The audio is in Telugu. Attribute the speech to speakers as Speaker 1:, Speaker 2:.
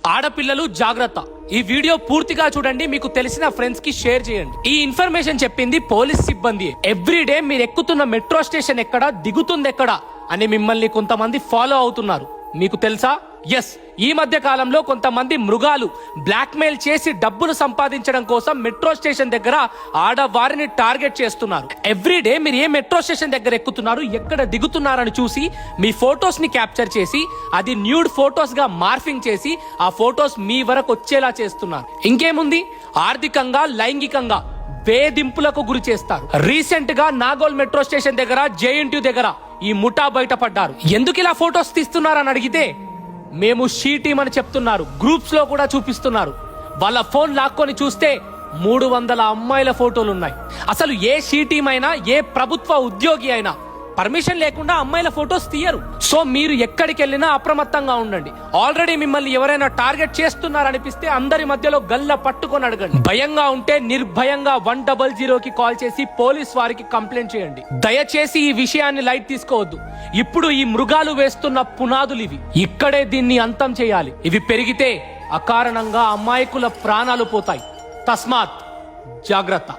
Speaker 1: ఆడపిల్లలు జాగ్రత్త. ఈ వీడియో పూర్తిగా చూడండి, మీకు తెలిసిన ఫ్రెండ్స్ కి షేర్ చేయండి. ఈ ఇన్ఫర్మేషన్ చెప్పింది పోలీస్ సిబ్బంది. ఎవ్రీడే మీరు ఎక్కుతున్న మెట్రో స్టేషన్ ఎక్కడ, దిగుతుంది ఎక్కడ అని మిమ్మల్ని కొంతమంది ఫాలో అవుతున్నారు. మీకు తెలుసా? ఎస్, ఈ మధ్య కాలంలో కొంతమంది మృగాలు బ్లాక్ మెయిల్ చేసి డబ్బులు సంపాదించడం కోసం మెట్రో స్టేషన్ దగ్గర ఆడవారిని టార్గెట్ చేస్తున్నారు. ఎవ్రీడే మీరు ఏ మెట్రో స్టేషన్ దగ్గర ఎక్కుతున్నారు, ఎక్కడ దిగుతున్నారని చూసి మీ ఫొటోస్ ని క్యాప్చర్ చేసి అది న్యూడ్ ఫొటోస్ గా మార్ఫింగ్ చేసి ఆ ఫొటోస్ మీ వరకు వచ్చేలా చేస్తున్నారు. ఇంకేముంది, ఆర్థికంగా లైంగికంగా వేధింపులకు గురి చేస్తారు. రీసెంట్ గా నాగోల్ మెట్రో స్టేషన్ దగ్గర జేఎన్టీయూ దగ్గర ఈ ముఠా బయటపడ్డారు. ఎందుకు ఇలా ఫొటోస్ తీస్తున్నారని అడిగితే మేము షీ టీమ్ అని చెప్తున్నారు. గ్రూప్స్ లో కూడా చూపిస్తున్నారు. వాళ్ళ ఫోన్ లాక్కొని చూస్తే 300 అమ్మాయిల ఫోటోలు ఉన్నాయి. అసలు ఏ షీ టీమ్ అయినా, ఏ ప్రభుత్వ ఉద్యోగి అయినా పర్మిషన్ లేకుండా అమ్మాయిల ఫోటోస్ తీయరు. సో మీరు ఎక్కడికి వెళ్ళినా అప్రమత్తంగా ఉండండి. ఆల్రెడీ మిమ్మల్ని ఎవరైనా టార్గెట్ చేస్తున్నారనిపిస్తే అందరి మధ్యలో గల్ల పట్టుకొని అడగండి. భయంగా ఉంటే నిర్భయంగా 100కి కాల్ చేసి పోలీస్ వారికి కంప్లైంట్ చేయండి. దయచేసి ఈ విషయాన్ని లైట్ తీసుకోవద్దు. ఇప్పుడు ఈ మృగాలు వేస్తున్న పునాదులు ఇవి. ఇక్కడే దీన్ని అంతం చేయాలి. ఇవి పెరిగితే అకారణంగా అమాయకుల ప్రాణాలు పోతాయి. తస్మాత్ జాగ్రత్త.